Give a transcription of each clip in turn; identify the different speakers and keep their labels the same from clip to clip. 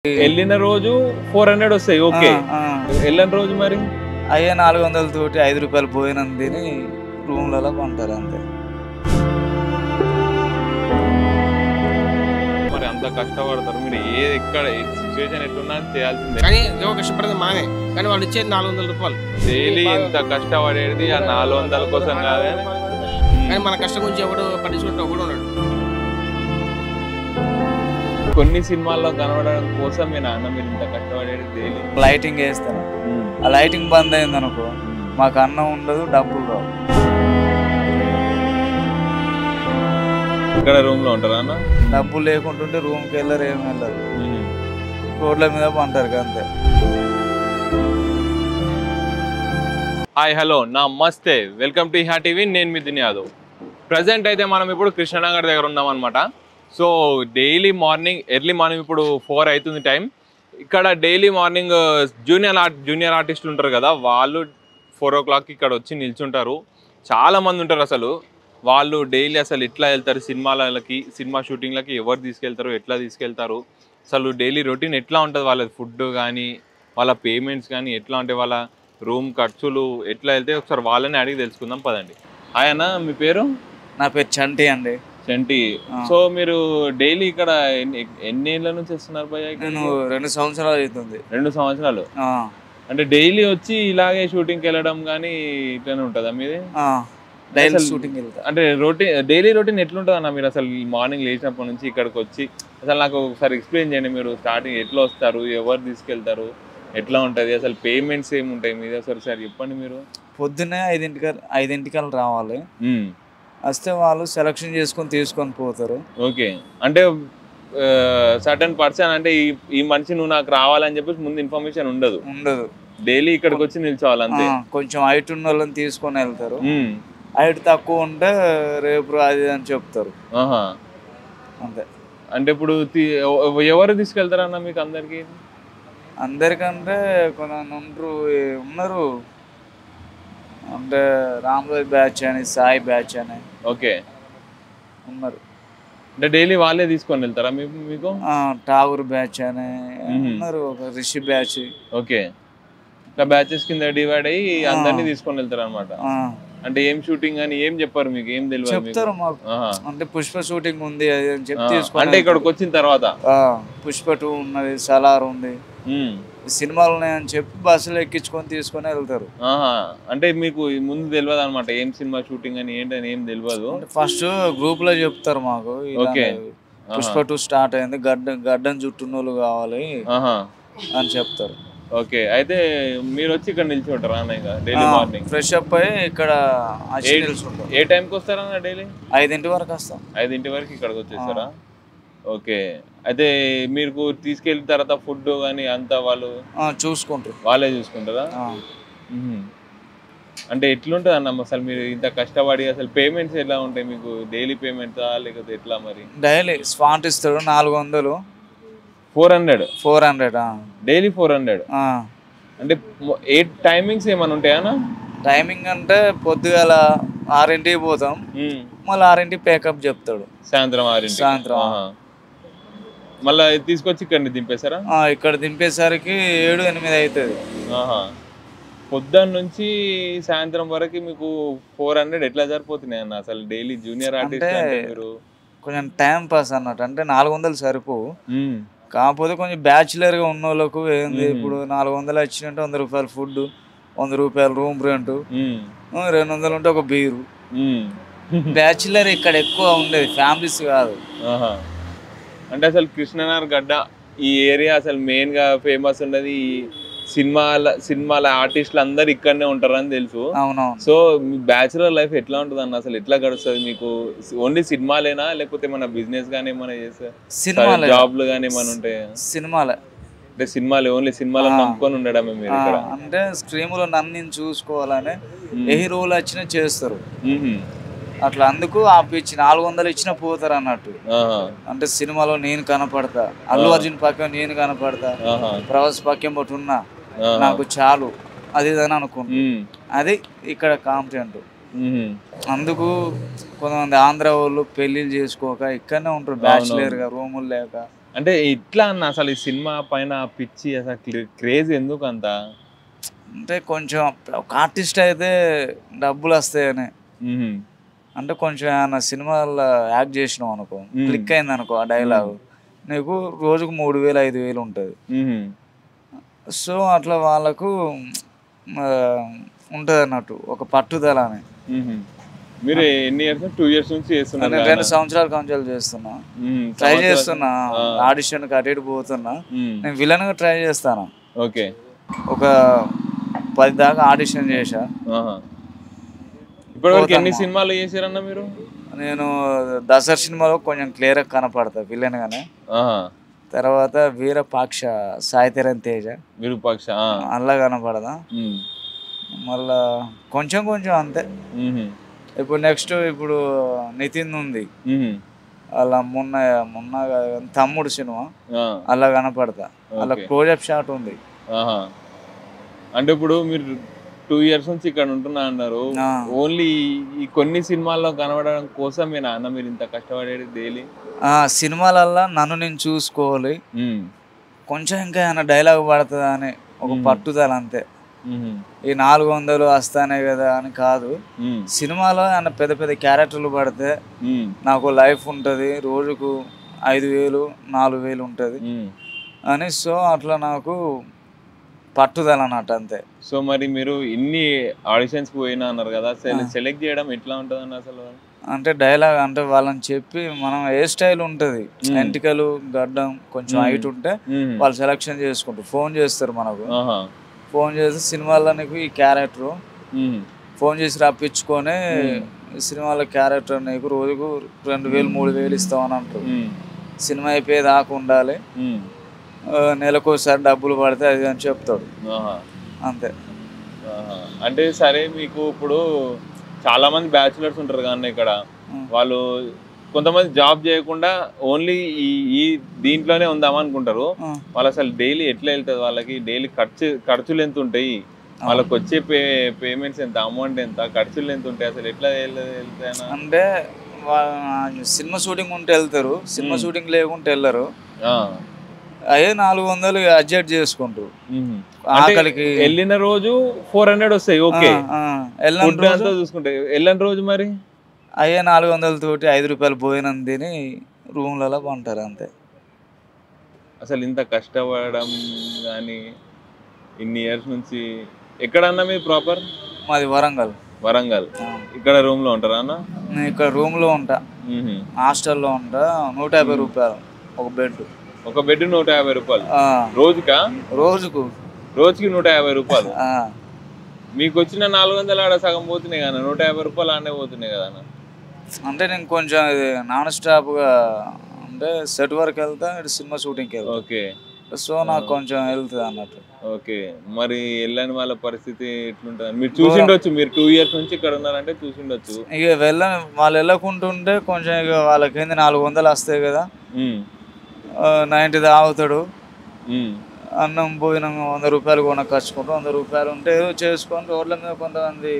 Speaker 1: వెళ్ళిన రోజు 400 వస్తాయి. ఓకే. వెళ్ళిన రోజు మరి
Speaker 2: అయ్యే 400 తోటి 5 రూపాయలు భోజనం తిని రూమ్లలో కొంటారు అంతే.
Speaker 1: మరి అంత కష్టపడతారు మీరు. ఎక్కడ సిచ్యువేషన్ ఎట్లున్నా చేయాల్సిందే.
Speaker 3: కానీ కష్టపడేది మనమే, కానీ వాళ్ళు ఇచ్చేది 400 రూపాయలు.
Speaker 1: డైలీ ఇంత కష్టపడేది ఆ 400 కోసం కాదు.
Speaker 3: కానీ మన కష్టం గురించి ఎవడు పట్టించుకుంటే ఒకడు ఉన్నాడు.
Speaker 1: కొన్ని సినిమాల్లో కనబడడం కోసం మీ నాన్న మీరు ఇంత కష్టపడేది డైలీ.
Speaker 2: లైటింగ్ వేస్తాను, ఆ లైటింగ్ బంద్ అయింది అనుకో మాకు అన్నం ఉండదు, డబ్బులు రావు.
Speaker 1: ఇక్కడ రూమ్ లో ఉంటారా అన్న?
Speaker 2: డబ్బులు లేకుంటుంటే రూమ్కి వెళ్ళరు, ఏమి వెళ్ళరు, రోడ్ల మీద పంటారు అంతే.
Speaker 1: హాయ్ హలో నమస్తే, వెల్కమ్ టు ఇహా టీవీ. నేను మీ దిని యాదవ్. ప్రజెంట్ అయితే మనం ఇప్పుడు కృష్ణనగర్ దగ్గర ఉన్నాం అనమాట. So daily morning early morning ఇప్పుడు 4 అవుతుంది టైం. ఇక్కడ డైలీ మార్నింగ్ జూనియర్ ఆర్టిస్టులు ఉంటారు కదా, వాళ్ళు 4 o'clockకి ఇక్కడ వచ్చి నిల్చుంటారు. చాలామంది ఉంటారు. అసలు వాళ్ళు డైలీ అసలు ఎట్లా వెళ్తారు సినిమాలకి, సినిమా షూటింగ్లకి ఎవరు తీసుకెళ్తారు, ఎట్లా తీసుకెళ్తారు, అసలు డైలీ రొటీన్ ఎట్లా ఉంటుంది, వాళ్ళ ఫుడ్ కానీ వాళ్ళ పేమెంట్స్ కానీ ఎట్లా ఉంటాయి, వాళ్ళ రూమ్ ఖర్చులు ఎట్లా వెళ్తే ఒకసారి వాళ్ళని అడిగి తెలుసుకుందాం పదండి. ఆయన మీ పేరు?
Speaker 2: నా పేరు చంటి అండి.
Speaker 1: చంటి. సో మీరు డైలీ ఇక్కడ ఎన్ని ఏళ్ళ నుంచి వస్తున్నారు భయ్య?
Speaker 2: నేను 2 సంవత్సరాలు అవుతుంది.
Speaker 1: 2 సంవత్సరాలు. అంటే డైలీ వచ్చి ఇలాగే షూటింగ్కి వెళ్ళడం కానీ ఇట్లానే ఉంటుందా మీది?
Speaker 2: డైలీ షూటింగ్ వెళ్తా.
Speaker 1: అంటే డైలీ రొటీన్ ఎట్లుంటుంది అన్న? మీరు అసలు మార్నింగ్ లేచినప్పటి నుంచి ఇక్కడికి వచ్చి అసలు నాకు ఒకసారి ఎక్స్ప్లెయిన్ చేయండి. మీరు స్టార్టింగ్ ఎట్లా వస్తారు, ఎవరు తీసుకెళ్తారు, ఎట్లా ఉంటుంది, అసలు పేమెంట్స్ ఏముంటాయి మీద ఒకసారి చెప్పండి. మీరు
Speaker 2: పొద్దున్నే 5 రావాలి. వస్తే వాళ్ళు సెలక్షన్ చేసుకొని తీసుకొని పోతారు.
Speaker 1: ఓకే. అంటే సర్టన్ పర్సన్ అంటే ఈ మనిషి నువ్వు నాకు రావాలని చెప్పేసి ముందు ఇన్ఫర్మేషన్ ఉండదు. డైలీ ఇక్కడికి వచ్చి నిల్చోవాలి అంతే.
Speaker 2: కొంచెం హైట్ ఉన్న వాళ్ళని తీసుకొని వెళ్తారు, హైట్ తక్కువ ఉంటే రేపు అది అని చెప్తారు అంతే. అంటే
Speaker 1: ఇప్పుడు ఎవరు తీసుకెళ్తారన్న మీకు అందరికి?
Speaker 2: అందరికంటే కొంతమంది ఉన్నారు, అంటే రామ్రాజ్ బ్యాచ్ అని, సాయి బ్యాచ్ అని.
Speaker 1: ఓకే.
Speaker 2: ఉన్నారు.
Speaker 1: అంటే డైలీ వాళ్ళే తీసుకొని వెళ్తారా మీకు?
Speaker 2: ఠాగూర్ బ్యాచ్ అని ఉన్నారు, ఒక రిషి బ్యాచ్.
Speaker 1: ఓకే. ఇట్లా బ్యాచెస్ కింద డివైడ్ అయ్యి అందరినీ తీసుకొని వెళ్తారు అనమాట. అంటే ఏం షూటింగ్ అని ఏం చెప్పారు మీకు? ఏం తెలియదు
Speaker 2: చెప్తారు మాకు. అంటే పుష్ప షూటింగ్ ఉంది అని చెప్పి తీసుకొని.
Speaker 1: అంటే ఇక్కడికి వచ్చిన తర్వాత
Speaker 2: పుష్ప 2 ఉన్నది, సలార్ ఉంది, సినిమాలు ఉన్నాయని చెప్పి బస్సులు ఎక్కించుకొని తీసుకొని వెళ్తారు.
Speaker 1: అంటే మీకు ముందు తెలియదు అనమాట ఏం సినిమా షూటింగ్ అని ఏంటని ఏం తెలియదు.
Speaker 2: ఫస్ట్ గ్రూప్ లో చెప్తారు మాకు, పుష్ప 2 స్టార్ట్ అయింది, గడ్డం చుట్టూనోళ్ళు కావాలి అని చెప్తారు.
Speaker 1: ఓకే. అయితే మీరు వచ్చి ఇక్కడ నిల్చుంటారా అన్న? డైలీ మార్నింగ్
Speaker 2: ఫ్రెష్ అప్ అయ్యి ఇక్కడ
Speaker 1: ఏ టైంకి వస్తారన్న? డైలీ
Speaker 2: 5 వరకు వస్తాం.
Speaker 1: 5 వరకు ఇక్కడికి వచ్చేస్తారా? ఓకే. అయితే మీరు తీసుకెళ్ళిన తర్వాత ఫుడ్ కానీ అంతా వాళ్ళు
Speaker 2: చూసుకుంటారు?
Speaker 1: వాళ్ళే చూసుకుంటారా? అంటే ఎట్లుంటుంది అన్న అసలు మీరు ఇంత కష్టపడి? అసలు పేమెంట్స్ ఎలా ఉంటాయి మీకు? డైలీ పేమెంట్సా లేకపోతే ఎట్లా మరి?
Speaker 2: డైలీ స్పాట్ ఇస్తాడు 400.
Speaker 1: 400 డైలీ 400. అంటే టైమింగ్స్ ఏమైనా ఉంటాయా?
Speaker 2: టైమింగ్ అంటే పొద్దుగాల 6కి పోతాం, మళ్ళీ 6కి ప్యాకప్ చెప్తాడు.
Speaker 1: సాయంత్రం 6 మళ్ళీ తీసుకొచ్చి ఇక్కడ దింపేశారా?
Speaker 2: ఇక్కడ దింపేసరికి 7-8 అవుతుంది.
Speaker 1: పొద్దున్న నుంచి సాయంత్రం వరకు మీకు 400 ఎట్లా సరిపోతున్నాయి అన్న అసలు డైలీ జూనియర్ ఆర్టిస్ట్? మీరు
Speaker 2: కొంచెం టైం పాస్ అన్నట్టు. అంటే 400 సరిపోవు, కాకపోతే కొంచెం బ్యాచులర్గా ఉన్న వాళ్ళకు ఏంది, ఇప్పుడు 400 వచ్చినట్టు 100 రూపాయలు ఫుడ్, 100 రూపాయలు రూమ్ రెంట్, 200 ఉంటే ఒక బీరు. బ్యాచులర్ ఇక్కడ ఎక్కువ ఉండేది, ఫ్యామిలీస్ కాదు.
Speaker 1: అంటే అసలు కృష్ణనగర్ గడ్డ ఈ ఏరియా అసలు మెయిన్గా ఫేమస్ ఉన్నది సినిమాల ఆర్టిస్టులు అందరు ఇక్కడనే ఉంటారని తెలుసు. సో మీ బ్యాచులర్ లైఫ్ ఎట్లా ఉంటుంది అన్న? అసలు ఎట్లా గడుస్తుంది మీకు? ఓన్లీ సినిమాలేనా లేకపోతే మన బిజినెస్ కానీ ఏమైనా చేస్తారు, జాబ్లు కానీ ఏమైనా ఉంటాయా?
Speaker 2: సినిమాలే.
Speaker 1: అంటే సినిమాలు ఓన్లీ సినిమాలను నమ్ముకొని ఉండడమే మీరు ఇక్కడ?
Speaker 2: అంటే స్క్రీన్లో నన్ను చూసుకోవాలని ఏ రోల్ వచ్చినా చేస్తారు అట్లా. అందుకు ఆపిచ్చి 400 ఇచ్చినా పోతారు అన్నట్టు. అంటే సినిమాలో నేను కనపడతా, అల్లు అర్జున్ పక్కన నేను కనపడతా, ప్రభాస్ పక్కన బట్టి ఉన్నా, నాకు చాలు అది అని అనుకుంటా. అది ఇక్కడ కాంపిటెంట్. అందుకు కొంతమంది ఆంధ్ర వాళ్ళు పెళ్లిళ్ళు చేసుకోక ఇక్కడనే ఉంటారు బ్యాచులర్ గా, రూములు లేక.
Speaker 1: అంటే ఇట్లా అన్న అసలు ఈ సినిమా పైన పిచ్చి అసలు క్రేజ్ ఎందుకు అంత?
Speaker 2: అంటే కొంచెం ఒక ఆర్టిస్ట్ అయితే డబ్బులు వస్తాయని,
Speaker 1: మ్మ్.
Speaker 2: అంటే కొంచెం ఏమన్నా సినిమాల్లో యాక్ట్ చేసినావు అనుకో, క్లిక్ అయింది అనుకో ఆ డైలాగు, నీకు రోజుకు 3000 5000 ఉంటుంది.
Speaker 1: మ్మ్.
Speaker 2: సో అట్లా వాళ్ళకు ఉంటుంది అన్నట్టు ఒక పట్టుదల అని.
Speaker 1: మ్మ్. మీరు ఎన్ని ఇయర్స్? 2 years నుంచి చేస్తున్నారు
Speaker 2: నేను
Speaker 1: కదా?
Speaker 2: 2 సంవత్సరాల కంచెలు చేస్తున్నా,
Speaker 1: మ్మ్.
Speaker 2: ట్రై చేస్తున్నా, ఆడిషన్కి అటు ఇటు పోతున్నా.
Speaker 1: మ్మ్.
Speaker 2: నేను విలన్గా ట్రై చేస్తాను.
Speaker 1: ఓకే.
Speaker 2: ఒక 10 దాకా ఆడిషన్ చేశా.
Speaker 1: ఆహా. ఇప్పటివరకు ఎన్ని సినిమాలు చేశారన్న మీరు?
Speaker 2: నేను దసరా సినిమాలో కొంచెం క్లియర్గా కనపడతా విలన్గానే.
Speaker 1: ఆహా.
Speaker 2: తర్వాత వీరపాక్ష సాయితీరన్ తేజ,
Speaker 1: విరూపాక్ష.
Speaker 2: అల్లా కనపడదా. మళ్ళా కొంచెం కొంచెం అంతే. ఇప్పుడు నెక్స్ట్ ఇప్పుడు నితిన్ ఉంది, అలా మొన్న మొన్న తమ్ముడు సినిమా, అలా కనపడతా. అలా క్లోజప్ షాట్ ఉంది.
Speaker 1: అంటే ఇప్పుడు మీరు 2 years నుంచి ఇక్కడ ఉంటున్నా అన్నారు. ఓన్లీ ఈ కొన్ని సినిమాల్లో కనబడడం కోసమేనా అన్న మీరు ఇంత కష్టపడేది డైలీ?
Speaker 2: సినిమాలల్లో నన్ను నేను చూసుకోవాలి, కొంచెం ఇంకా ఏమైనా డైలాగ్ పడుతుందా అని ఒక పట్టుదల అంతే. ఈ 400 వస్తానే కదా అని కాదు, సినిమాలో ఏమైనా పెద్ద పెద్ద క్యారెక్టర్లు పడితే నాకు లైఫ్ ఉంటుంది, రోజుకు 5000 4000 ఉంటుంది అని. సో అట్లా నాకు పట్టుదల అన్నట్టు అంతే.
Speaker 1: సో మరి మీరు ఇన్ని ఆడిషన్స్ పోయినా అన్నారు కదా, సెలెక్ట్ చేయడం ఎట్లా ఉంటుంది అన్న అసలు?
Speaker 2: అంటే డైలాగ్ అంటే వాళ్ళని చెప్పి మనం ఏ స్టైల్ ఉంటుంది, ఎంటికలు గడ్డం కొంచెం హైట్ ఉంటే వాళ్ళు సెలెక్షన్ చేసుకుంటారు, ఫోన్ చేస్తారు మనకు. ఫోన్ చేసి సినిమాలో నీకు ఈ క్యారెక్టర్ ఫోన్ చేసి రప్పించుకొని సినిమాలో క్యారెక్టర్ నీకు రోజుకు 2000 3000 ఇస్తామని అంటారు. సినిమా అయిపోయే దాకా ఉండాలి, నెలకోసారి డబ్బులు పడితే అది అని చెప్తాడు అంతే.
Speaker 1: అంటే సరే, మీకు ఇప్పుడు చాలా మంది బ్యాచులర్స్ ఉంటారు కానీ ఇక్కడ, వాళ్ళు కొంతమంది జాబ్ చేయకుండా ఓన్లీ ఈ దీంట్లోనే ఉందామనుకుంటారు. వాళ్ళు అసలు డైలీ ఎట్లా వెళ్తుంది? వాళ్ళకి డైలీ ఖర్చులు ఎంత ఉంటాయి, వాళ్ళకి వచ్చే పేమెంట్స్ ఎంత, అమౌంట్ ఎంత, ఖర్చులు ఎంత ఉంటాయి, అసలు ఎట్లా వెళ్తాయి?
Speaker 2: అంటే సినిమా షూటింగ్ ఉంటే వెళ్తారు, సినిమా షూటింగ్ లేకుంటే వెళ్ళరు. అయ్యే 400 అడ్జస్ట్ చేసుకుంటారు. ఆకలికి
Speaker 1: వెళ్ళిన రోజు 400 వస్తాయి, ఓకే. చూసుకుంటే వెళ్ళిన రోజు మరి
Speaker 2: అయ్యే 400 తోటి 5 రూపాయలు భోజనం తిని రూమ్లలో పంటారు అంతే.
Speaker 1: అసలు ఇంత కష్టపడడం కానీ ఇన్ని ఇయర్స్ నుంచి ఎక్కడన్నా మీరు ప్రాపర్?
Speaker 2: మాది వరంగల్.
Speaker 1: వరంగల్. ఇక్కడ రూమ్ లో ఉంటారా అన్న?
Speaker 2: నేను ఇక్కడ రూమ్ లో ఉంటా, హాస్టల్లో ఉంటా. 150 రూపాయలు ఒక బెడ్.
Speaker 1: ఒక బెడ్ 150 రూపాయలు రోజుకా?
Speaker 2: రోజుకు
Speaker 1: 150 రూపాయలు. మీకు వచ్చిన 400 ఆడ సగం పోతున్నాయి కదా, 150 రూపాయలు ఆడే పోతున్నాయి కదా అన్న.
Speaker 2: అంటే నేను కొంచెం ఇది నాన్ స్టాప్గా అంటే సెట్ వర్క్ వెళ్తా, ఇటు సినిమా షూటింగ్కి వెళ్తా.
Speaker 1: ఓకే. సో
Speaker 2: నాకు కొంచెం వెళ్తుంది అన్నట్టు.
Speaker 1: ఓకే. మరి వెళ్ళని వాళ్ళ పరిస్థితి ఎట్లుంటుంది? మీరు చూసిండొచ్చు, మీరు 2 years నుంచి ఇక్కడ ఉన్నారంటే చూసిండొచ్చు.
Speaker 2: ఇక వాళ్ళు వెళ్ళకుంటుంటే కొంచెం ఇక వాళ్ళకి 400 వస్తాయి కదా, 90 తాగుతాడు, అన్నం భోజనం 100 రూపాయలు కొన ఖర్చుకుంటాం. 100 రూపాయలు ఉంటే ఏదో చేసుకొని రోడ్ల మీద కొంతమంది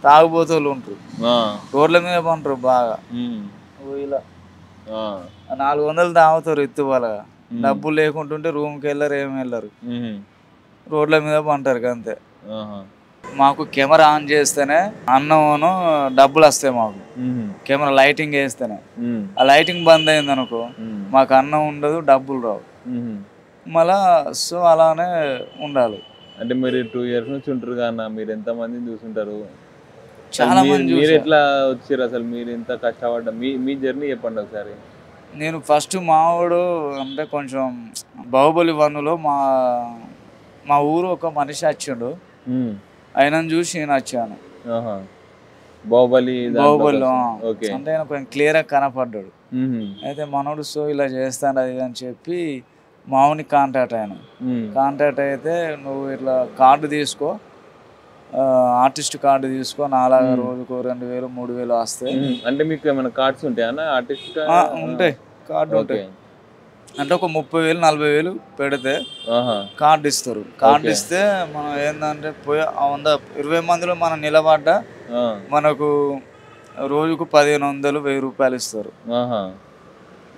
Speaker 2: తాగుబోతులు ఉంటారు, రోడ్ల మీద పంటారు బాగా. ఇలా 400 తాగుతారు ఎత్తు వాళ్ళగా, డబ్బులు లేకుంటుంటే రూమ్కి వెళ్ళరు, ఏమి వెళ్ళరు, రోడ్ల మీద పంటారు అంతే. మాకు కెమెరా ఆన్ చేస్తేనే అన్నం డబ్బులు వస్తాయి మాకు, కెమెరా లైటింగ్ వేస్తేనే. ఆ లైటింగ్ బంద్ అయింది అనుకో మాకు అన్నం ఉండదు, డబ్బులు రావు మళ్ళా. సో అలానే ఉండాలి.
Speaker 1: అంటే మీరు 2 years నుంచి ఉంటారు కదా, మీరు ఎంత మందిని చూసుంటారు?
Speaker 2: చాలా మంది.
Speaker 1: మీరు ఎట్లా వచ్చారు అసలు? మీరు ఎంత కష్టపడ్డా మీ జర్నీ చెప్పండి ఒకసారి.
Speaker 2: నేను ఫస్ట్ మావాడు అంటే కొంచెం బాహుబలి 1లో మా ఊరు ఒక మనిషి వచ్చిండు, ఆయనను చూసి నేను వచ్చాను.
Speaker 1: బాహుబలిలో
Speaker 2: అంటే ఆయన కొంచెం క్లియర్గా కనపడ్డాడు. అయితే మనోడు సో ఇలా చేస్తాను అది అని చెప్పి మావుని కాంటాక్ట్ అయినా. కాంటాక్ట్ అయితే నువ్వు ఇట్లా కార్డు తీసుకో, ఆర్టిస్ట్ కార్డు తీసుకో, నాలాగా రోజుకు 2000 3000 వస్తాయి.
Speaker 1: అంటే మీకు ఏమైనా కార్డ్స్ ఉంటాయా? ఆర్టిస్ట్
Speaker 2: ఉంటాయి, కార్డు ఉంటాయి. అంటే ఒక 30,000 40,000 పెడితే కార్డు ఇస్తారు. కార్డు ఇస్తే మనం ఏంటంటే 20 మందిలో మనం నిలబడ్డా మనకు రోజుకు 1500 1000 రూపాయలు ఇస్తారు.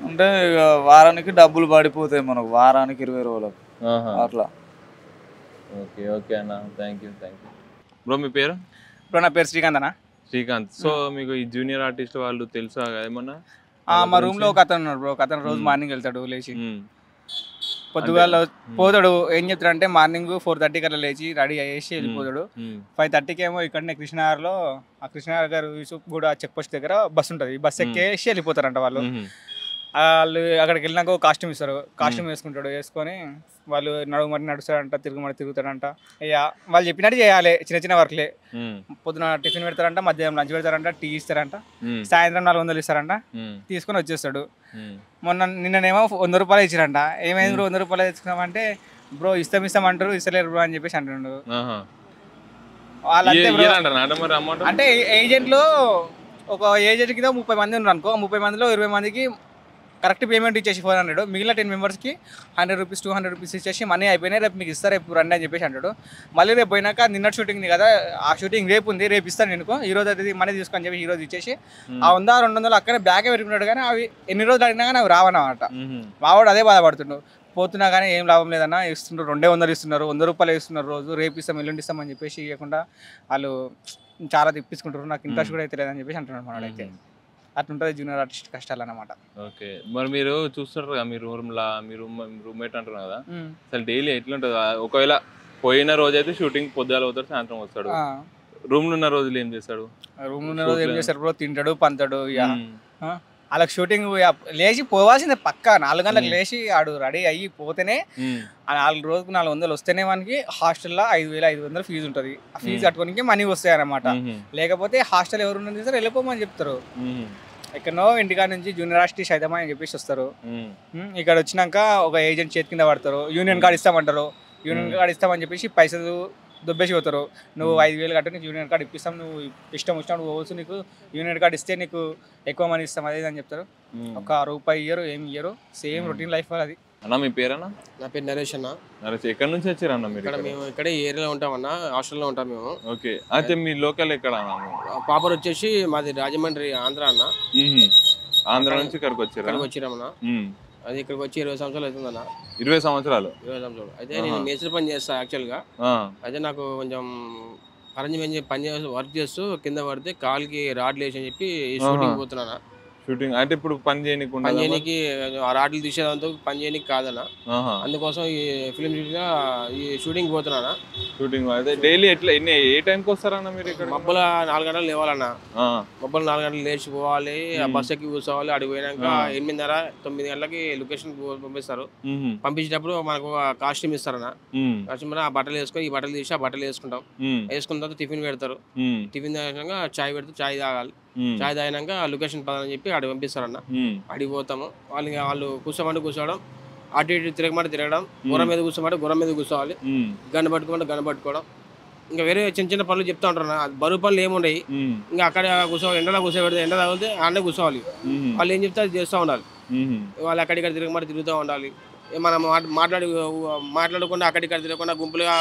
Speaker 2: అంటే ఇక వారానికి డబ్బులు పడిపోతాయి మనకు, వారానికి 20 రోజులకు అట్లా.
Speaker 1: ఓకే ఓకే అన్న, థ్యాంక్ యూ బ్రో. మీ పేరు?
Speaker 3: ఇప్పుడు నా పేరు శ్రీకాంత్ అన్న.
Speaker 1: శ్రీకాంత్. సో మీకు ఈ జూనియర్ ఆర్టిస్ట్ వాళ్ళు తెలుసా ఏమన్నా?
Speaker 3: మా రూమ్ లో ఒక అతను ఉన్నాడు బ్రో. ఒక అతను రోజు మార్నింగ్ వెళ్తాడు, లేచి పొద్దుగాల పోతాడు. ఏం చెప్తాడు అంటే మార్నింగ్ 4:30కి అట్లా లేచి రెడీ అయ్యేసి వెళ్ళిపోతాడు. 5:30కి ఏమో ఇక్కడనే కృష్ణనగర్లో, ఆ కృష్ణనగర్ యూసుఫ్ కూడా చెక్ పోస్ట్ దగ్గర బస్సు ఉంటుంది, బస్సు ఎక్కేసి వెళ్ళిపోతారంట వాళ్ళు. వాళ్ళు అక్కడికి వెళ్ళినాక కాస్ట్యూమ్ ఇస్తారు, కాస్ట్యూమ్ వేసుకుంటాడు. వేసుకొని వాళ్ళు నడుస్తాడంట, తిరుగుతాడంట. ఇక వాళ్ళు చెప్పినట్టు చేయాలి, చిన్న చిన్న వర్క్లే. పొద్దున టిఫిన్ పెడతారంట, మధ్యాహ్నం లంచ్ పెడతారంట, టీ ఇస్తారంట, సాయంత్రం 400 ఇస్తారంట. తీసుకొని వచ్చేస్తాడు. నిన్ననేమో 100 రూపాయలు ఇచ్చారంట. ఏమైంది బ్రో 100 రూపాయలు తెచ్చుకున్నామంటే, బ్రో ఇస్తామంటారు, ఇస్తలేరు బ్రో అని చెప్పేసి అంటుండు. వాళ్ళంతే బ్రో. అంటే ఏజెంట్లు ఒక ఏజెంట్ కింద 30 మంది ఉన్నారు అనుకో, 30 మందిలో 20 మందికి కరెక్ట్ పేమెంట్ ఇచ్చేసి 400, మిగిలిన 10 మెంబర్స్కి 100 రూపీస్ 200 రూపీస్ ఇచ్చేసి మనీ అయిపోయినాయి, రేపు మీకు ఇస్తారు, రేపు రండి అని చెప్పేసి అంటాడు. మళ్ళీ రేపు పోయినాక నిన్న షూటింగ్ కదా, ఆ షూటింగ్ రేపు ఉంది, రేపు ఇస్తాను నేను, ఈ రోజు అది మనీ తీసుకొని చెప్పి ఈ రోజు ఇచ్చేసి ఆ 100-200 అక్కడే బ్యాగే పెట్టుకున్నాడు. కానీ అవి ఎన్ని రోజులు అడిగినా కానీ అవి రావన్నమాట. మావాడు అదే బాధపడుతుండు. పోతున్నా కానీ ఏం లాభం లేదన్నా, ఇస్తున్నారు 200 ఇస్తున్నారు, 100 రూపాయలు ఇస్తున్నారు రోజు, రేపు ఇస్తాం ఎల్లుండి ఇస్తామని చెప్పేసి ఇవ్వకుండా వాళ్ళు చాలా తిప్పించుకుంటారు. నాకు ఇంట్రెస్ట్ కూడా అయితే లేదని చెప్పేసి అంటున్నాడు మనోడు. అయితే అట్లుంటుంది జూనియర్ ఆర్టిస్ట్ కష్టాలు అన్నమాట.
Speaker 1: ఓకే, మరి మీరు చూస్తారు కదా మీ రూమ్లా, మీ రూమ్మేట్ అంటున్నారు కదా, అసలు డైలీ ఎట్లుంటుంది? ఒకవేళ పోయిన రోజు అయితే షూటింగ్ పొద్దుగాల పోతాడు, సాయంత్రం వస్తాడు. రూమ్ లో ఉన్న రోజులు ఏం చేస్తాడు?
Speaker 3: రూమ్ లో ఉన్న రోజు ఏం చేస్తాడు బ్రో? తింటాడు, పంతాడు. వాళ్ళకి షూటింగ్ లేచి పోవాల్సిందే పక్కా. 4 గంటలకు లేచి ఆడు రెడీ అయ్యి పోతేనే ఆ 4 రోజుకు 400 వస్తేనే మనకి హాస్టల్లో 5,500 ఫీజు ఉంటుంది. ఆ ఫీజు కట్టుకోనికి మనీ వస్తాయి అన్నమాట. లేకపోతే హాస్టల్ ఎవరు ఉన్నది సార్ వెళ్ళిపోమని చెప్తారు. ఎక్కడనో ఇంటికాడ నుంచి జూనియర్ ఆర్టిస్ట్ అయితమా అని చెప్పేసి వస్తారు. ఇక్కడ వచ్చినాక ఒక ఏజెంట్ చేతి కింద పడతారు, యూనియన్ కార్డు ఇస్తామంటారు. యూనియన్ కార్డు ఇస్తామని చెప్పేసి పైసలు దొబ్బేసి పోతారు. నువ్వు 5,000 కట్టు, నీకు యూనియన్ కార్డు ఇప్పిస్తాం, నువ్వు ఇష్టం వచ్చినప్పుడు పోవచ్చు, నీకు యూనియన్ కార్డు ఇస్తే నీకు ఎక్కువ మనీ ఇస్తాం, అదే అని చెప్తారు. ₹1 ఇయ్యరు, ఏమి ఇయ్యరు. సేమ్ రొటీన్ లైఫ్ అది.
Speaker 1: అన్న మీ పేరన్నా?
Speaker 3: నా పేరు నరేష్ అన్న.
Speaker 1: నరేష్, ఎక్కడి నుంచి వచ్చారన్న మీరు?
Speaker 3: ఇక్కడ మేము ఇక్కడే ఏరియాలో ఉంటామన్నా, హాస్టల్లో ఉంటాం మేము.
Speaker 1: ఓకే, అయితే మీ లోకల్ ఎక్కడ?
Speaker 3: పాపర్ వచ్చేసి మాది రాజమండ్రి, ఆంధ్ర అన్న.
Speaker 1: ఆంధ్ర నుంచి ఇక్కడికి
Speaker 3: వచ్చినామన్నా. అది ఇక్కడికి వచ్చి 20 సంవత్సరాలు అవుతుందన్న.
Speaker 1: 20 సంవత్సరాలు?
Speaker 3: 20 సంవత్సరాలు. అయితే నేను మేస్త్రి పని చేస్తాను యాక్చువల్గా. అయితే నాకు కొంచెం అరేంజ్మెంట్ పని చేస్తూ వర్క్ చేస్తూ కింద పడితే కాలుకి రాడ్లు వేసి అని చెప్పి షూటింగ్ పోతున్నాను.
Speaker 1: షూటింగ్ అంటే ఇప్పుడు పని చేయడానికి
Speaker 3: ఆ రాడ్లు తీసేదంతా పని చేయడానికి కాదన్న. అందుకోసం ఈ ఫిల్మ్ ఈ షూటింగ్ పోతున్నానా.
Speaker 1: షూటింగ్ అయితే డైలీ ఎట్లా ఏ టైంకి వస్తారన్న మీరు? ఇక్కడ
Speaker 3: మబ్బుల 4 గంటలు లేవాలన్నా. మబ్బులు 4 గంటలు లేచి పోవాలి, ఆ బస్ ఎక్కి కూర్చోవాలి. అడిగి పోయినాక 8:30-9 గంటలకి లొకేషన్ పంపిస్తారు. పంపించేటప్పుడు మనకు కాస్ట్యూమ్ ఇస్తారన్న. కాస్ట్యూమ్ ఆ బట్టలు వేసుకొని, ఈ బట్టలు తీసి ఆ బట్టలు వేసుకుంటాం. వేసుకున్న తర్వాత టిఫిన్ పెడతారు. టిఫిన్ తాగినాక చాయ్ పెడితే చాయ్ తాగాలి. చాయ్ తాగినాక లొకేషన్ పదని చెప్పి అడిగి పంపిస్తారన్న. అడిగి పోతాము. వాళ్ళు కూర్చోవడం, అటు ఇటు తిరగడం, గుర్రం మీద కూర్చోమంటే గుర్రం మీద కూర్చోవాలి, గన్ను పట్టుకోమంటే గన్ను పట్టుకోవడం. ఇంకా వేరే చిన్న చిన్న పనులు చెప్తా ఉంటారు. బరువు పనులు ఏముండయి. ఇంకా అక్కడ కూర్చోవాలి, ఎండలో కూర్చోబెడితే ఎండ తగిలితే ఆడనే కూర్చోవాలి. వాళ్ళు ఏం చెప్తే అది చేస్తూ ఉండాలి. వాళ్ళు అక్కడిక్కడ తిరుగుతూ ఉండాలి. మనం మాట్లాడకుండా అక్కడిక్కడ తిరగకుండా గుంపులుగా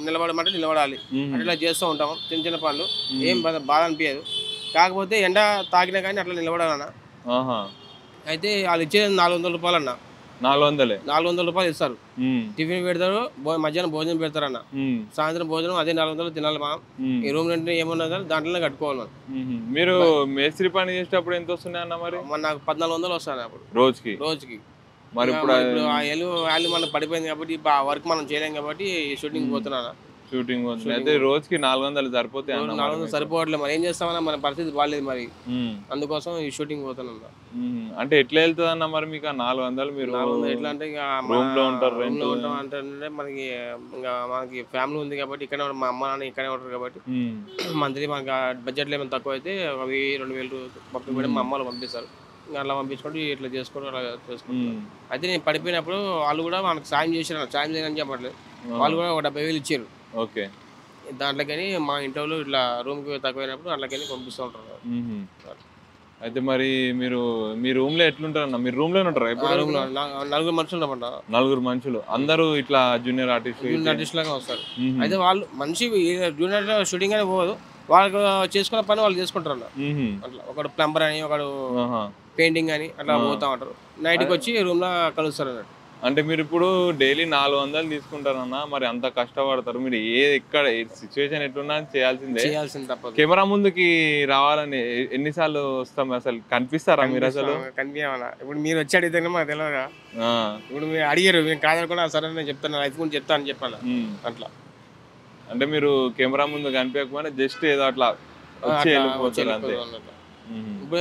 Speaker 3: నిలబడమంటే నిలబడాలి. అట్లా చేస్తూ ఉంటాం చిన్న చిన్న పనులు. ఏం బాధ అనిపించదు. కాకపోతే ఎండ తాగినా కానీ అట్లా నిలబడాలన్న. అయితే వాళ్ళు ఇచ్చేది 400 రూపాయలు అన్న. 400 రూపాయలు ఇస్తారు. టిఫిన్ పెడతారు, మధ్యాహ్నం భోజనం పెడతారన్న. సాయంత్రం భోజనం అదే 400 తినాలి మనం. ఈ రూమ్ అంటే ఏమన్నా దాంట్లోనే కట్టుకోవాలి మనం.
Speaker 1: మీరు మేస్త్రి పని చేసేటప్పుడు ఎంత వస్తున్నాయి అన్న? మరి
Speaker 3: నాకు 1400 వస్తాను అప్పుడు రోజుకి.
Speaker 1: మరి ఇప్పుడు
Speaker 3: వాల్యూ మనకు పడిపోయింది కాబట్టి ఆ వర్క్ మనం చేయలేం కాబట్టి షూటింగ్ పోతున్నాను.
Speaker 1: షూటింగ్ అయితే రోజుకి 400 సరిపోతాయి?
Speaker 3: 400 సరిపోవట్లేదు. మరి ఏం చేస్తామన్నా, మన పరిస్థితి బాగాలేదు మరి. అందుకోసం ఈ షూటింగ్ పోతున్నాం.
Speaker 1: అంటే ఎట్లా వెళ్తుంది అన్న మరి మీకు 400? మీరు
Speaker 3: ఎట్లా అంటే
Speaker 1: రూమ్ లో ఉంటాం
Speaker 3: అంటే మనకి ఇంకా మనకి ఫ్యామిలీ ఉంది కాబట్టి ఇక్కడ మా అమ్మ నాన్న ఇక్కడే ఉంటారు కాబట్టి మంత్లీ మనకి బడ్జెట్లో ఏమైనా తక్కువ అయితే 1,000-2,000 పంపించడం మా అమ్మ వాళ్ళు పంపిస్తారు. ఇంకా అలా పంపించుకుంటూ ఇట్లా చేసుకోవడం అలా చేసుకుంటాం. అయితే నేను పడిపోయినప్పుడు వాళ్ళు కూడా మనకు సాయం చేశారు. సాయం చేయని చెప్పట్లేదు, వాళ్ళు కూడా ఒక 70,000 ఇచ్చారు.
Speaker 1: ఓకే,
Speaker 3: దాంట్లోకని మా ఇంట్లో ఇట్లా రూమ్కి తక్కువైనప్పుడు అట్లకని పంపిస్తూ ఉంటారు.
Speaker 1: అయితే మరి మీరు మీ రూమ్ లో ఎట్లుంటారు అన్న? మీరు రూమ్ లోనే ఉంటారా?
Speaker 3: 4 మనుషులు ఉన్నామంట.
Speaker 1: 4 మనుషులు అందరూ ఇట్లా జూనియర్ ఆర్టిస్ట్
Speaker 3: లాగా వస్తారు. అయితే వాళ్ళు మనిషి జూనియర్ షూటింగ్ అని పోదు, వాళ్ళకు చేసుకున్న పని వాళ్ళు చేసుకుంటారు అన్న. అట్లా ఒకడు ప్లంబర్ అని, ఒకడు పెయింటింగ్ అని అట్లా పోతా ఉంటారు. నైట్కి వచ్చి రూమ్ లో కలుస్తారు అన్నట్టు.
Speaker 1: అంటే మీరు ఇప్పుడు డైలీ 400 తీసుకుంటారన్నా, మరి అంత కష్టపడతారు మీరు. ఎక్కడ సిచ్యువేషన్ ఎట్లున్నా చేయాల్సిందే
Speaker 3: తప్పదు.
Speaker 1: కెమెరా ముందుకి రావాలని ఎన్నిసార్లు వస్తాం, అసలు కనిపిస్తారా మీరు? అసలు
Speaker 3: కనిపించామన్నా. ఇప్పుడు మీరు వచ్చి అడిగితే మాకు తెలియదుగా. ఇప్పుడు మీరు అడిగారు, మేము కాదనుకున్నా సరే నేను చెప్తాను, లైఫ్ గురించి చెప్తాను అని చెప్పాను అట్లా.
Speaker 1: అంటే మీరు కెమెరా ముందు కనిపించకపోయినా జస్ట్ ఏదో అట్లా వచ్చి వెళ్ళిపోతారు అంతే.
Speaker 3: ఇప్పుడు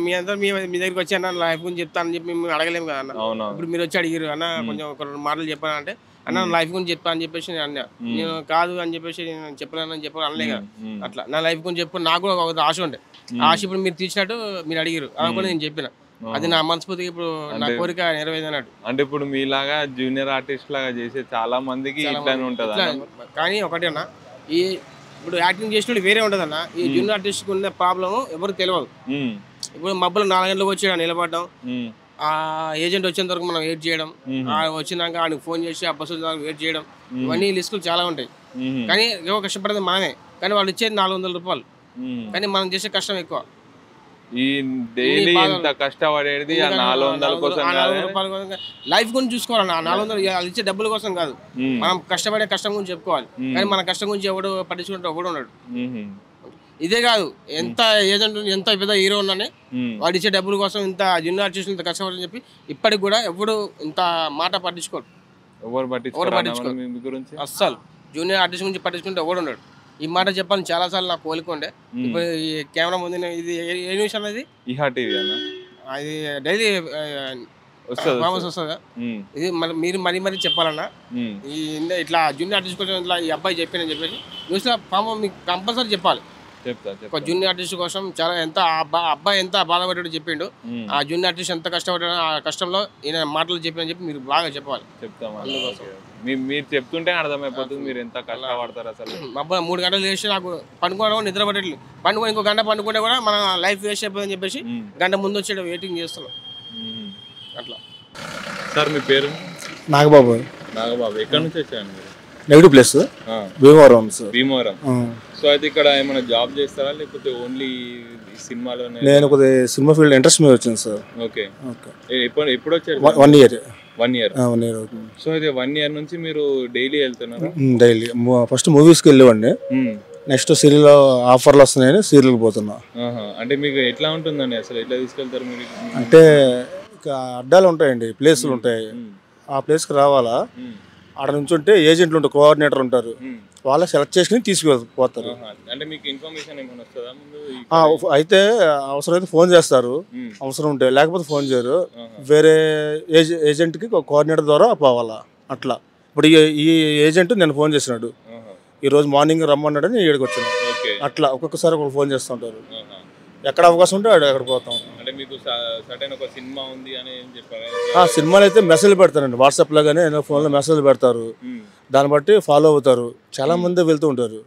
Speaker 3: మీ అందరూ మీ దగ్గరికి వచ్చి అన్న లైఫ్ గురించి చెప్తానని చెప్పి మేము అడగలేము కదా అన్న. ఇప్పుడు మీరు వచ్చి అడిగారు అన్న కొంచెం ఒక 2 మాటలు చెప్పాను అంటే అన్న లైఫ్ గురించి చెప్పా అని చెప్పేసి నేను అన్నా. నేను కాదు అని చెప్పేసి నేను చెప్పలేనని చెప్పాను అనలే కదా. అట్లా నా లైఫ్ గురించి చెప్పు, నాకు కూడా ఒక ఆశ ఉండే. ఆశ ఇప్పుడు మీరు తీసినట్టు మీరు అడిగారు, అలా కూడా నేను చెప్పిన. అది నా మనస్ఫూర్తిగా ఇప్పుడు నా కోరిక నెరవేరింది అన్నట్టు.
Speaker 1: అంటే ఇప్పుడు మీలాగా జూనియర్ ఆర్టిస్ట్ లాగా చేసే చాలా మందికి ఇట్లానే ఉంటది.
Speaker 3: కానీ ఒకటి అన్న, ఈ ఇప్పుడు యాక్టింగ్ చేసిన వేరే ఉంటుంది అన్న. ఈ జూనియర్ ఆర్టిస్ట్ ఉన్న ప్రాబ్లం ఎవరికి తెలియదు. ఇప్పుడు మబ్బులు 4 గంటలకు వచ్చి నిలబడడం, ఆ ఏజెంట్ వచ్చేంత వరకు మనం వెయిట్ చేయడం, వచ్చినాక ఆయనకు ఫోన్ చేసి ఆ బస్సు వెయిట్ చేయడం, ఇవన్నీ లిస్టులు చాలా ఉంటాయి. కానీ ఏవో కష్టపడేది మనమే, కానీ వాళ్ళు ఇచ్చేది 400 రూపాయలు, కానీ మనం చేసే కష్టం ఎక్కువ.
Speaker 1: ఈ డైలీ ఎంత కష్టపడేది 400 కోసం,
Speaker 3: లైఫ్ గురించి చూసుకోవాలి. 400 వాళ్ళు ఇచ్చే డబ్బుల కోసం కాదు, మనం కష్టపడే కష్టం గురించి చెప్పుకోవాలి. కానీ మన కష్టం గురించి ఎవడు పట్టించుకుంటే ఒకడు ఉన్నాడు. ఇదే కాదు, ఎంత ఏజెంట్ ఎంత పెద్ద హీరో ఉన్నానే వాడు ఇచ్చే డబ్బుల కోసం ఇంత జూనియర్ ఆర్టిస్టులు ఇంత కష్టపడని చెప్పి ఇప్పటికి కూడా ఎవడు ఇంత మాట పట్టించుకోడు.
Speaker 1: ఎవరు పట్టించుకోరు
Speaker 3: అస్సలు. జూనియర్ ఆర్టిస్ట్ గురించి పట్టించుకుంటే ఎవడు ఉన్నాడు. ఈ మాట చెప్పాలని చాలా సార్లు నాకు కోలుకుండే. ఇప్పుడు ఈ కెమెరా ముందు ఇది ఏ న్యూస్ అన్నది అది డైలీ వస్తుందా? ఇది మీరు మరీ చెప్పాలన్నా, ఈ ఇట్లా జూనియర్ ఆర్టిస్ట్ కోసం ఇట్లా ఈ అబ్బాయి చెప్పానని చెప్పేసి న్యూస్ లో ఫామ్ మీకు కంపల్సరీ చెప్పాలి. ఒక జూనియర్ ఆర్టిస్ట్ కోసం చాలా ఎంత అబ్బాయి ఎంత బాధపడ్డాడు చెప్పిండు. ఆ జూనియర్ ఆర్టిస్ట్ ఎంత కష్టపడ్డాడు, ఆ కష్టంలో ఈయన మాటలు చెప్పిన చెప్పి మీరు బాగా చెప్పాలి.
Speaker 1: మీరు చెప్తుంటే అర్థమైపోతుంది మీరు ఎంత కష్టపడతారు. అసలు
Speaker 3: అబ్బాయి 3 గంటలు చేసి నాకు పండుకోవడం నిద్ర పట్టట్లేదు. పండుకొని ఇంకో గంట పండుకుంటే కూడా మన లైఫ్ వేస్ట్ అయిపోతుందని చెప్పేసి గంట ముందు వచ్చి వెయిటింగ్ చేస్తున్నాం అట్లా.
Speaker 1: సార్ మీ పేరు?
Speaker 4: నాగబాబు.
Speaker 1: నాగబాబు ఎక్కడి నుంచి వచ్చాను మీరు?
Speaker 4: Negative place Bhimavaram.
Speaker 1: Bhimavaram. So అయితే ఇక్కడ ఏమైనా జాబ్ చేస్తారా లేకపోతే ఓన్లీ సినిమాలోనే?
Speaker 4: నేను కొద్దిగా సినిమా ఫీల్డ్ ఇంట్రెస్ట్ మీద వచ్చాను సార్.
Speaker 1: ఓకే. ఎప్పుడు వచ్చారు?
Speaker 4: 1 year.
Speaker 1: 1 year అవుతుంది. సో అయితే 1 year నుంచి మీరు డైలీ వెళ్తున్నారు?
Speaker 4: డైలీ. ఫస్ట్ మూవీస్కి వెళ్ళేవాడిని, నెక్స్ట్ సీరియల్ ఆఫర్లు వస్తున్నాయని సీరియల్కి పోతున్నా.
Speaker 1: అంటే మీకు ఎట్లా ఉంటుందండి అసలు, ఎట్లా తీసుకెళ్తారు మీరు?
Speaker 4: అంటే అడ్డాలు ఉంటాయండి, ప్లేసులు ఉంటాయి. ఆ ప్లేస్కి రావాలా, ఆడ నుంచి ఉంటే ఏజెంట్లు ఉంటారు, కోఆర్డినేటర్ ఉంటారు, వాళ్ళ సెలెక్ట్ చేసుకుని తీసుకుపోతారు.
Speaker 1: అంటే మీకు ఇన్ఫర్మేషన్ ఏమైనా వస్తుందా ముందు?
Speaker 4: అయితే అవసరం అయితే ఫోన్ చేస్తారు, అవసరం ఉంటే, లేకపోతే ఫోన్ చేయరు. వేరే ఏజెంట్కి కోఆర్డినేటర్ ద్వారా పోవాలా అట్లా. ఇప్పుడు ఈ ఏజెంట్ నేను ఫోన్ చేసినాడు, ఈరోజు మార్నింగ్ రమ్మన్నాడని ఇక్కడికి వచ్చాను. అట్లా ఒక్కొక్కసారి ఒకరు ఫోన్ చేస్తుంటారు, ఎక్కడ అవకాశం ఉంటే అక్కడ పోతాం.
Speaker 1: అంటే మీకు సడన్ ఒక సినిమా ఉంది అని చెప్పారు?
Speaker 4: సినిమాలు అయితే మెసేజ్ పెడతారండి, వాట్సాప్లో కానీ ఫోన్లో మెసేజ్ పెడతారు, దాన్ని బట్టి ఫాలో అవుతారు. చాలా మంది వెళ్తూ ఉంటారు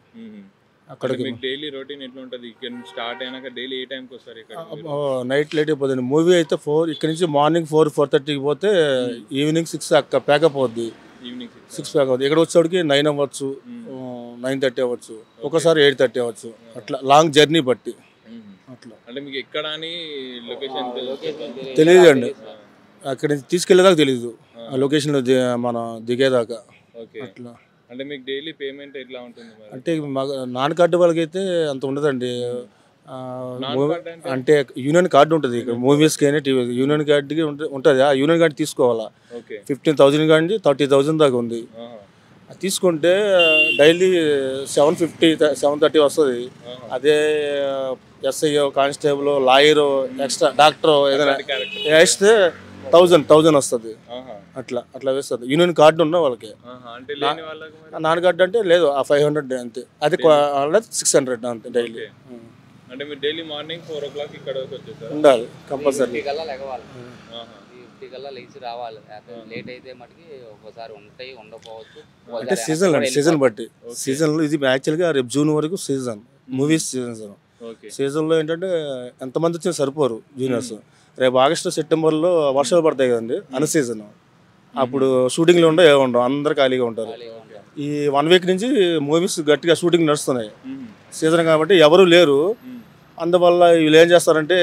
Speaker 4: అక్కడికి.
Speaker 1: డైలీ రొటీన్ ఎట్లా ఉంటుంది? ఇక్కడ స్టార్ట్ అయినాక డైలీ ఏ టైంకి వస్తారు ఇక్కడ?
Speaker 4: నైట్ లేట్ అయిపోతుంది. మూవీ అయితే 4 ఇక్కడ నుంచి మార్నింగ్ 4-4:30కి పోతే ఈవినింగ్ 6 అక్క ప్యాకప్ అవుద్ది. ఈవినింగ్ 6 ప్యాక్ అవుతుంది. ఇక్కడ వచ్చేవాడికి 9 అవ్వచ్చు, 9:30 అవ్వచ్చు, ఒకసారి 8:30 అవ్వచ్చు. అట్లా లాంగ్ జర్నీ బట్టి అట్లా.
Speaker 1: అంటే మీకు ఎక్కడ అని లొకేషన్
Speaker 4: తెలియదు అండి, అక్కడ నుంచి తీసుకెళ్లేదాకా తెలీదు, ఆ లొకేషన్లో మనం దిగేదాకా అట్లా.
Speaker 1: అంటే మీకు డైలీ పేమెంట్ ఎట్లా ఉంటుంది?
Speaker 4: అంటే నాన్ కార్డు వాళ్ళకి అయితే అంత ఉండదండి. అంటే యూనియన్ కార్డు ఉంటుంది ఇక్కడ మూవీస్కి అయినా టీవీ, యూనియన్ కార్డుకి ఉంటుంది. ఆ యూనియన్ కార్డు తీసుకోవాలా. 15,000 కానీ 30,000 దాకా ఉంది. తీసుకుంటే డైలీ 7:50-7:30 వస్తుంది. అదే SI, constable, lawyer, extra doctor ఏదైనా వేస్తే 1,000 వస్తుంది. అట్లా వేస్తుంది యూనియన్ కార్డు ఉన్న వాళ్ళకి. నాన్ కార్డు అంటే లేదు, ఆ 500 అంతే. అది 600 అంతే డైలీ.
Speaker 1: అంటే మీరు డైలీ మార్నింగ్ 4 o'clock ఇక్కడ
Speaker 4: ఉండాలి కంపల్సరీ.
Speaker 5: లేచి రావాలి. లేట్ అయితే మటుకి ఒకసారి ఉంటాయి, ఉండకపోవచ్చు.
Speaker 4: అంటే సీజన్ అండి, సీజన్ బట్టి. సీజన్లో ఇది యాక్చువల్గా రేపు జూన్ వరకు సీజన్, మూవీస్ సీజన్లో ఏంటంటే ఎంతమంది వచ్చినా సరిపోరు జూనియర్స్. రేపు ఆగస్టు సెప్టెంబర్లో వర్షాలు పడతాయి కదండి, అన్ సీజన్. అప్పుడు షూటింగ్లు ఉండవు, ఏమి ఉండవు, అందరు ఖాళీగా ఉంటారు. ఈ 1 week నుంచి మూవీస్ గట్టిగా షూటింగ్ నడుస్తున్నాయి. సీజన్ కాబట్టి ఎవరు లేరు. అందువల్ల వీళ్ళు ఏం చేస్తారంటే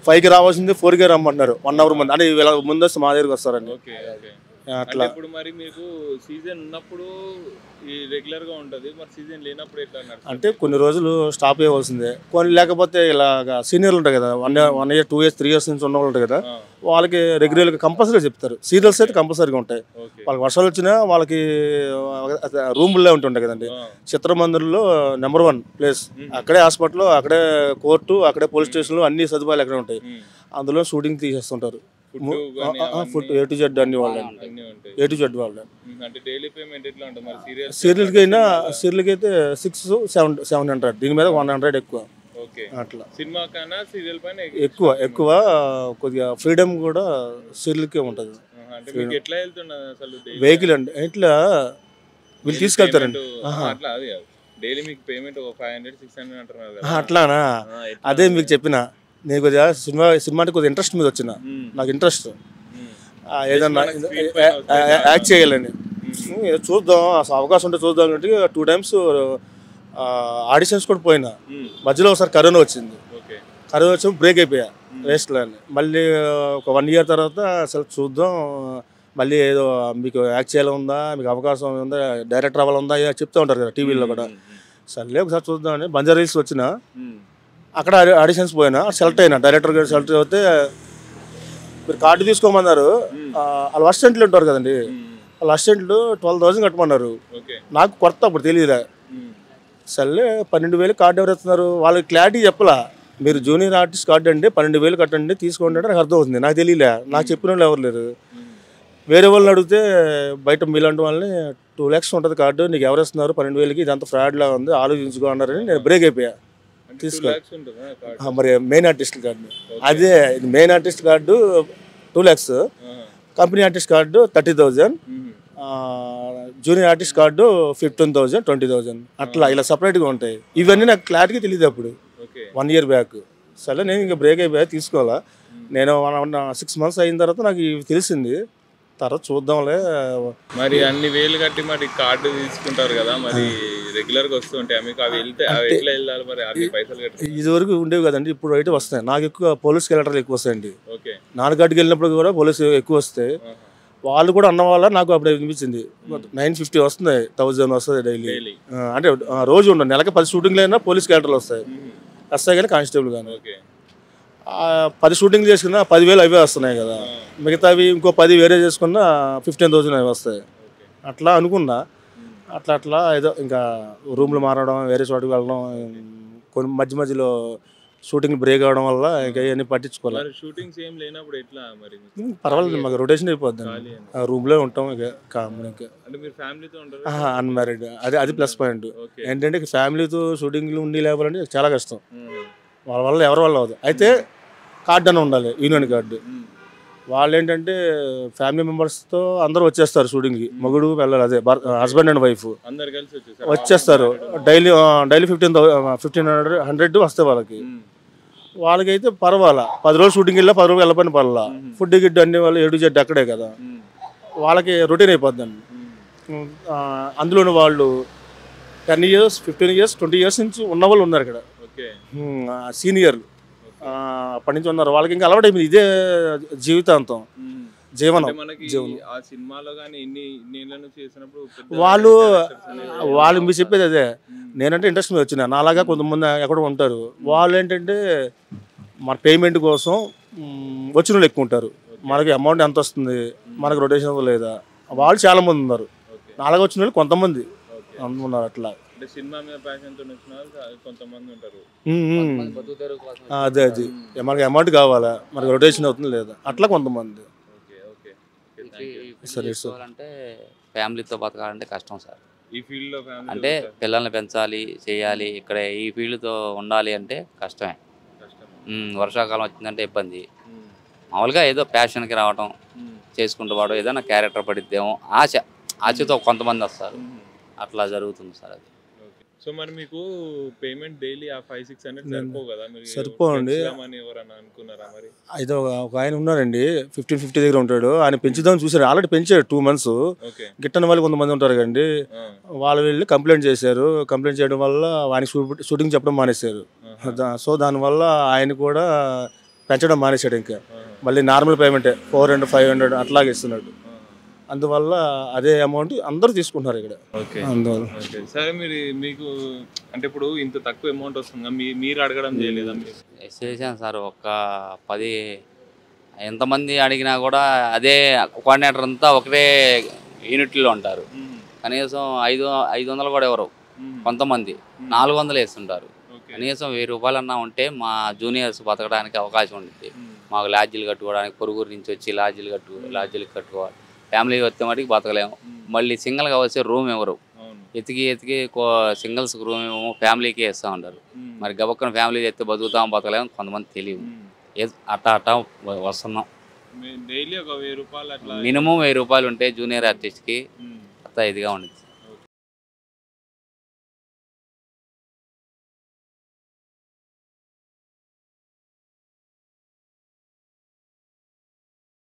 Speaker 4: 5కి రావాల్సింది 4కే రమ్మంటున్నారు 1 అవర్ ముందు. అంటే వీళ్ళ ముందు వస్తే మా దగ్గరికి వస్తారండి అట్లా.
Speaker 1: ఇప్పుడు మరి మీకు సీజన్ ఉన్నప్పుడు ఈ రెగ్యులర్ గా ఉంటది, మరి సీజన్ లేనప్పుడు ఎట్లా
Speaker 4: అంటే కొన్ని రోజులు స్టాప్ చేయవలసిందే. కొన్ని లేకపోతే ఇలాగా సీనియర్లు ఉంటాయి కదా, 1 ఇయర్ 2 ఇయర్స్ 3 ఇయర్స్ నుంచి ఉన్న వాళ్ళు ఉంటాయి కదా, వాళ్ళకి రెగ్యులర్గా కంపల్సరీ చెప్తారు. సీరియల్స్ అయితే కంపల్సరీగా ఉంటాయి. వాళ్ళకి వర్షాలు వచ్చినా వాళ్ళకి రూముల్లో ఉంటుంటాయి కదండి. చిత్రమందిర్లో నెంబర్ 1 ప్లేస్, అక్కడే హాస్పిటల్, అక్కడే కోర్టు, అక్కడే పోలీస్ స్టేషన్లు, అన్ని సదుపాయాలు అక్కడే ఉంటాయి. అందులో షూటింగ్ తీసేస్తుంటారు. ఫుడ్ A to Z అన్ని వాళ్ళే, A to Z వాళ్ళే. సీరియల్కి అయినా సీరియల్కి అయితే 600-700, దీని మీద 100 ఎక్కువ. అట్లా ఎక్కువ కొద్దిగా ఫ్రీడమ్ కూడా సీరియల్కే ఉంటుంది. వెహికల్ అండి ఇట్లా వీళ్ళు తీసుకెళ్తారండి. అట్లానా, అదే మీకు చెప్పిన. నేను కొద్దిగా సినిమా అంటే కొద్దిగా ఇంట్రెస్ట్ మీద వచ్చిన, నాకు ఇంట్రెస్ట్ ఏదన్నా యాక్ట్ చేయాలని. చూద్దాం, అసలు అవకాశం ఉంటే చూద్దాం అంటే 2 times ఆడిషన్స్ కూడా పోయినా. మధ్యలో ఒకసారి కరోనా వచ్చింది. కరోనా వచ్చి బ్రేక్ అయిపోయా వేస్ట్లో అని. మళ్ళీ ఒక 1 year తర్వాత అసలు చూద్దాం, మళ్ళీ ఏదో మీకు యాక్ట్ చేయాలి ఉందా, మీకు అవకాశం ఉందా, డైరెక్టర్ అవ్వాలి ఉందా చెప్తూ ఉంటారు కదా టీవీలో కూడా. సర్లే ఒకసారి చూద్దామని బంజారా హిల్స్ వచ్చిన, అక్కడ ఆడిషన్స్ పోయినా, సెలెక్ట్ అయినా. డైరెక్టర్ గారు సెలెక్ట్ అయితే మీరు కార్డు తీసుకోమన్నారు. వాళ్ళు అసిస్టెంట్లు ఉంటారు కదండి, వాళ్ళ అసిస్టెంట్లు 12,000 కట్టమన్నారు. నాకు కొత్త అప్పుడు తెలియలే. సర్లే 12,000 కార్డు ఎవరు ఇస్తున్నారు, వాళ్ళకి క్లారిటీ చెప్పలా. మీరు జూనియర్ ఆర్టిస్ట్ కార్డు అండి 12,000 కట్టండి తీసుకోండి అంటే నాకు అర్థమవుతుంది. నాకు తెలియలే, నాకు చెప్పిన వాళ్ళు ఎవరు లేరు. వేరే వాళ్ళని అడిగితే బయట మీలాంటి వాళ్ళని 2 lakhs ఉంటుంది కార్డు, నీకు ఎవరు ఇస్తున్నారు 12,000కి, ఇదంతా ఫ్రాడ్లా ఉంది, ఆలోచించుకో అన్నారని నేను బ్రేక్ అయిపోయా. తీసుకో మరి మెయిన్ ఆర్టిస్ట్ కార్డు, అదే main artist card 2 lakhs, company artist card 30,000, junior artist card 15,000, 20,000 అట్లా ఇలా సపరేట్గా ఉంటాయి. ఇవన్నీ నాకు క్లారిటీగా తెలియదు అప్పుడు 1 year బ్యాక్. సరే నేను ఇంకా బ్రేక్ అయిపోయా, తీసుకోవాలా. నేను 6 months అయిన తర్వాత నాకు ఇవి తెలిసింది. తర్వాత చూద్దాంలే.
Speaker 1: మరి అన్ని వేలు కట్టి మరి కార్డు తీసుకుంటారు కదా, మరి రెగ్యులర్ గా వస్తుంటాయి మీకు, అవి వెళ్తే ఎట్లా వెళ్ళాలి మరి, అన్ని పైసలు కట్టి?
Speaker 4: ఇది వరకు ఉండేవి కదండి, ఇప్పుడు అయితే వస్తాయి. నాకు ఎక్కువ పోలీస్ క్యారెక్టర్లు ఎక్కువ వస్తాయండి. నాన్న కార్డుకి వెళ్ళినప్పుడు కూడా పోలీసు ఎక్కువ వస్తాయి. వాళ్ళు కూడా అన్న వాళ్ళ నాకు అప్పుడు అనిపించింది 950 వస్తుంది, 1000 వస్తుంది డైలీ. అంటే రోజు ఉండదు, నెలకి 10 షూటింగ్లు అయినా పోలీస్ క్యారెక్టర్లు వస్తాయి కానీ కానిస్టేబుల్ కానీ. 10 షూటింగ్ చేసుకున్నా 10,000 అవే వస్తున్నాయి కదా, మిగతావి ఇంకో 10 వేరే చేసుకున్నా 15,000 అవి వస్తాయి. అట్లా అనుకున్నా. అట్లా ఏదో ఇంకా రూమ్లు మారడం, వేరే చోటుకి వెళ్ళడం, కొన్ని మధ్యలో షూటింగ్ బ్రేక్ అవడం వల్ల ఇంకా ఇవన్నీ పట్టించుకోవాలి. పర్వాలేదు, మాకు రొటేషన్ అయిపోద్ది, రూమ్లో ఉంటాం. ఇక అన్మ్యారీడ్, అది ప్లస్ పాయింట్. ఏంటంటే ఫ్యామిలీతో షూటింగ్లు ఉండి లేవాలంటే చాలా కష్టం. వాళ్ళ వల్ల ఎవరి వల్ల అవ్వదు. అయితే కార్డు అని ఉండాలి, యూనియన్ కార్డు. వాళ్ళు ఏంటంటే ఫ్యామిలీ మెంబర్స్తో అందరూ వచ్చేస్తారు షూటింగ్కి, మగుడు వెళ్ళాలి, అదే హస్బెండ్ అండ్ వైఫ్ వచ్చేస్తారు. డైలీ 1,500 వస్తాయి వాళ్ళకైతే పర్వాలా. 10 రోజులు షూటింగ్ వెళ్ళా 10 రోజులు వెళ్ళపని పర్వాలా. ఫుడ్ గిడ్డు అన్ని వాళ్ళు A to Z అక్కడే కదా, వాళ్ళకి రొటీన్ అయిపోద్దండి. అందులోని వాళ్ళు 10 years 15 years 20 years నుంచి ఉన్న వాళ్ళు ఉన్నారు ఇక్కడ, సీనియర్లు అప్పటి నుంచి ఉన్నారు. వాళ్ళకి ఇంకా అలవాటు అయిపోయింది, ఇదే జీవితాంతం జీవనం. వాళ్ళు మీరు చెప్పేది అదే. నేనంటే ఇంట్రెస్ట్ మీద వచ్చిన, నాలాగా కొంతమంది ఎక్కడ ఉంటారు. వాళ్ళు ఏంటంటే మన పేమెంట్ కోసం వచ్చిన వాళ్ళు ఎక్కువ ఉంటారు. మనకి అమౌంట్ ఎంత వస్తుంది, మనకు రొటేషన్ లేదా, వాళ్ళు చాలా మంది ఉన్నారు. నాలాగా వచ్చిన వాళ్ళు కొంతమంది ఉన్నారు. అట్లా అదే అది మనకి అమౌంట్ కావాలా, మనకి రొటేషన్ అవుతుంది లేదా, అట్లా కొంతమంది.
Speaker 5: అంటే ఫ్యామిలీతో బతకాలంటే కష్టం సార్. ఈ ఫీల్డ్లో అంటే పిల్లల్ని పెంచాలి, చేయాలి, ఇక్కడ ఈ ఫీల్డ్తో ఉండాలి అంటే కష్టమే. వర్షాకాలం వచ్చిందంటే ఇబ్బంది. మామూలుగా ఏదో ప్యాషన్కి రావటం, చేసుకుంటూ వాడు ఏదైనా క్యారెక్టర్ పడిద్దేమో ఆశతో కొంతమంది వస్తారు. అట్లా జరుగుతుంది సార్ అది.
Speaker 1: సో మరి మీకు పేమెంట్ డైలీ ఆ 500-600 సరిపోవు కదా? మీరు
Speaker 4: సరిపోండి.
Speaker 1: అని ఎవరన్నా అనుకున్నారా మరి?
Speaker 4: అయితే ఒక ఆయన ఉన్నారండి 1550 దగ్గర ఉంటాడు. ఆయన పెంచుదామని చూసారు, ఆల్రెడీ పెంచారు 2 months. గిట్టని వాళ్ళు కొంతమంది ఉంటారు కండి, వాళ్ళు వెళ్ళి కంప్లైంట్ చేశారు. కంప్లైంట్ చేయడం వల్ల ఆయనకి షూటింగ్ చెప్పడం మానేశారు. సో దానివల్ల ఆయన కూడా పెంచడం మానేశాడు. ఇంకా మళ్ళీ నార్మల్ పేమెంటే 400-500 అట్లాగే ఇస్తున్నాడు. అందువల్ల అదే అమౌంట్ అందరూ తీసుకుంటున్నారు ఇక్కడ. అందువల్ల
Speaker 1: సరే మీకు అంటే ఇప్పుడు ఇంత తక్కువ అమౌంట్ వస్తుంది, మీరు అడగడం చేయలేదా?
Speaker 5: చేశాను సార్. ఒక 10 ఎంతమంది అడిగినా కూడా అదే కోఆర్డినేటర్ అంతా ఒకటే యూనిట్లో ఉంటారు. కనీసం 500 కూడా ఎవరు, కొంతమంది 400 వేస్తుంటారు. కనీసం 1000 రూపాయలన్నా ఉంటే మా జూనియర్స్ బతకడానికి అవకాశం ఉంటుంది. మాకు లాడ్జీలు కట్టుకోవడానికి, పొరుగురు నుంచి వచ్చి లాడ్జీలు కట్టుకోవాలి. ఫ్యామిలీ వస్తే మటుకు బతకలేము. మళ్ళీ సింగిల్గా వచ్చే రూమ్ ఎవరు, ఎతికి సింగిల్స్ రూమ్ ఏమో ఫ్యామిలీకే ఇస్తూ ఉంటారు. మరి గబక్కన ఫ్యామిలీ ఎత్తే బతకలేము, కొంతమంది తెలియదు. అట్టా వస్తున్నాం.
Speaker 1: మినిమం 1000 రూపాయలు ఉంటే జూనియర్ ఆర్టిస్ట్కి అంతా ఇదిగా ఉండేది.